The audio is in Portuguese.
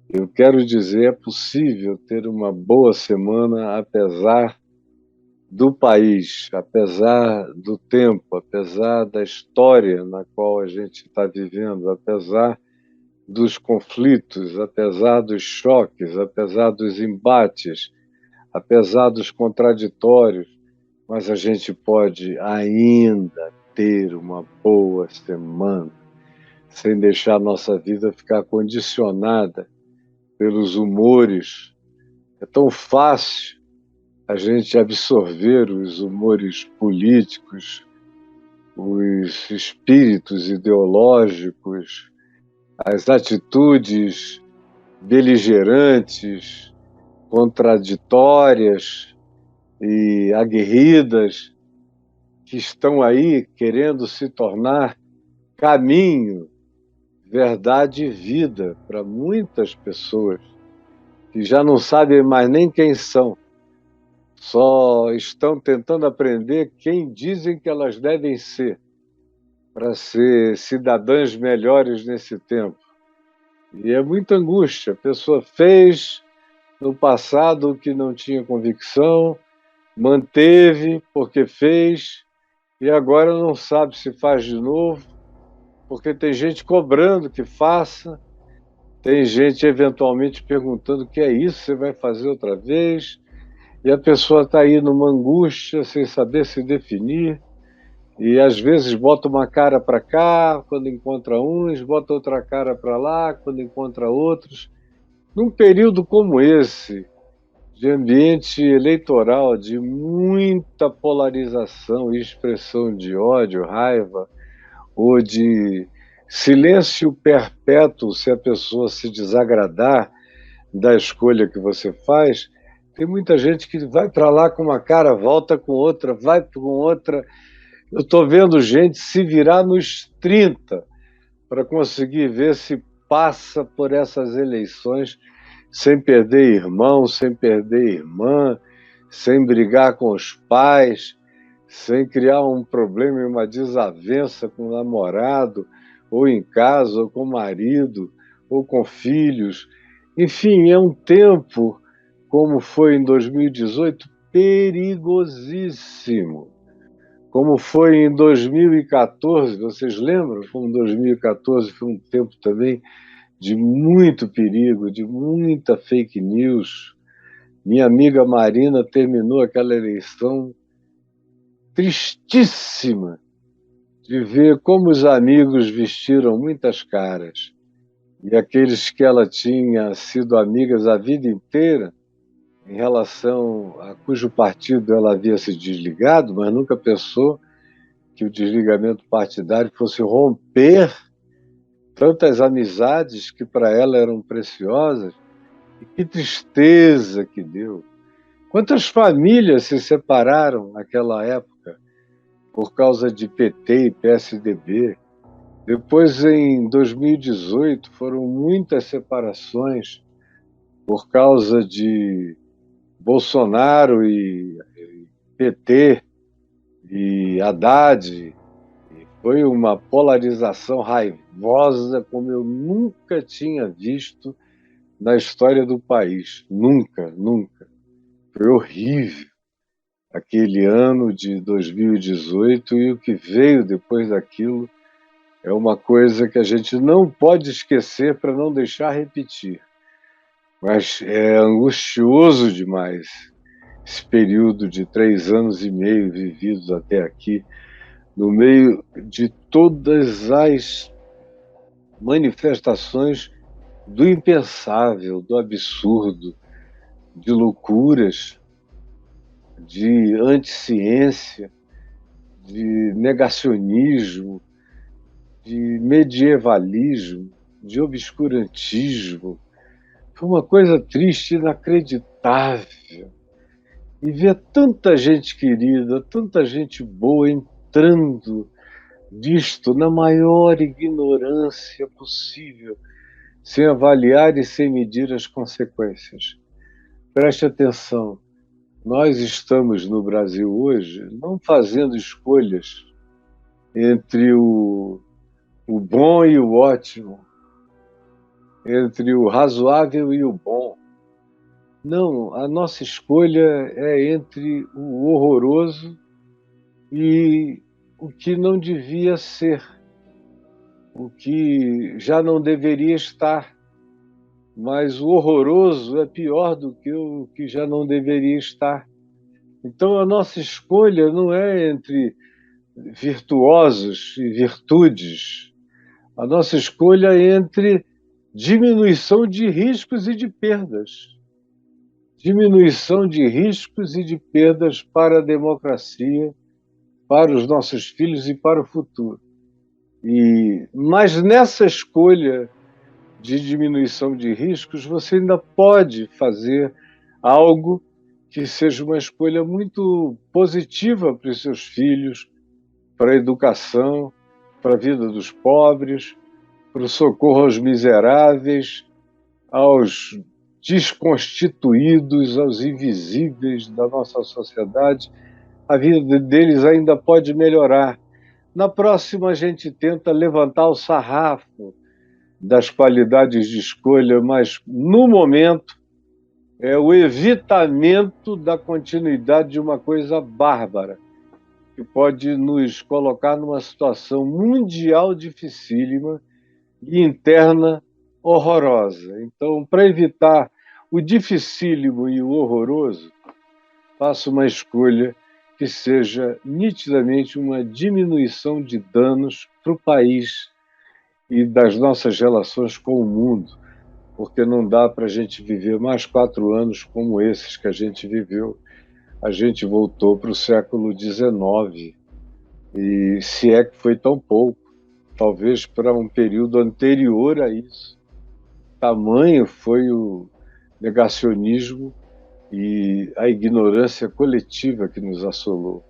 Eu quero dizer, é possível ter uma boa semana apesar do país, apesar do tempo, apesar da história na qual a gente está vivendo, apesar dos conflitos, apesar dos choques, apesar dos embates, apesar dos contraditórios, mas a gente pode ainda ter uma boa semana, sem deixar nossa vida ficar condicionada pelos humores. É tão fácil a gente absorver os humores políticos, os espíritos ideológicos, as atitudes beligerantes, contraditórias e aguerridas que estão aí querendo se tornar caminho, verdade e vida para muitas pessoas que já não sabem mais nem quem são, só estão tentando aprender quem dizem que elas devem ser para ser cidadãs melhores nesse tempo. E é muita angústia. A pessoa fez no passado o que não tinha convicção, manteve porque fez, e agora não sabe se faz de novo, porque tem gente cobrando que faça, tem gente eventualmente perguntando o que é isso, você vai fazer outra vez, e a pessoa está aí numa angústia, sem saber se definir, e às vezes bota uma cara para cá, quando encontra uns, bota outra cara para lá, quando encontra outros. Num período como esse, de ambiente eleitoral, de muita polarização e expressão de ódio, raiva, ou de silêncio perpétuo se a pessoa se desagradar da escolha que você faz, tem muita gente que vai para lá com uma cara, volta com outra, vai com outra. Eu estou vendo gente se virar nos 30 para conseguir ver se passa por essas eleições sem perder irmão, sem perder irmã, sem brigar com os pais, sem criar um problema e uma desavença com o namorado, ou em casa, ou com o marido, ou com filhos. Enfim, é um tempo, como foi em 2018, perigosíssimo. Como foi em 2014, vocês lembram como 2014 foi um tempo também de muito perigo, de muita fake news. Minha amiga Marina terminou aquela eleição tristíssima de ver como os amigos vestiram muitas caras. E aqueles que ela tinha sido amigas a vida inteira, em relação a cujo partido ela havia se desligado, mas nunca pensou que o desligamento partidário fosse romper tantas amizades que para ela eram preciosas. E que tristeza que deu. Quantas famílias se separaram naquela época por causa de PT e PSDB? Depois, em 2018, foram muitas separações por causa de Bolsonaro e PT e Haddad. Foi uma polarização raivosa como eu nunca tinha visto na história do país. Nunca, nunca. Foi horrível aquele ano de 2018 e o que veio depois daquilo é uma coisa que a gente não pode esquecer para não deixar repetir. Mas é angustioso demais esse período de 3 anos e meio vividos até aqui, no meio de todas as manifestações do impensável, do absurdo, de loucuras, de anticiência, de negacionismo, de medievalismo, de obscurantismo. Foi uma coisa triste, inacreditável. E ver tanta gente querida, tanta gente boa entrando disto na maior ignorância possível, sem avaliar e sem medir as consequências. Preste atenção, nós estamos no Brasil hoje não fazendo escolhas entre o bom e o ótimo, entre o razoável e o bom. Não, a nossa escolha é entre o horroroso e o que não devia ser, o que já não deveria estar. Mas o horroroso é pior do que o que já não deveria estar. Então, a nossa escolha não é entre virtuosos e virtudes. A nossa escolha é entre diminuição de riscos e de perdas. Diminuição de riscos e de perdas para a democracia, para os nossos filhos e para o futuro. Mas nessa escolha de diminuição de riscos, você ainda pode fazer algo que seja uma escolha muito positiva para os seus filhos, para a educação, para a vida dos pobres, para o socorro aos miseráveis, aos desconstituídos, aos invisíveis da nossa sociedade. A vida deles ainda pode melhorar. Na próxima, a gente tenta levantar o sarrafo das qualidades de escolha, mas, no momento, é o evitamento da continuidade de uma coisa bárbara, que pode nos colocar numa situação mundial dificílima e interna horrorosa. Então, para evitar o dificílimo e o horroroso, faça uma escolha que seja nitidamente uma diminuição de danos para o país e das nossas relações com o mundo, porque não dá para a gente viver mais 4 anos como esses que a gente viveu. A gente voltou para o século XIX, e se é que foi tão pouco, talvez para um período anterior a isso. Tamanho foi o negacionismo e a ignorância coletiva que nos assolou.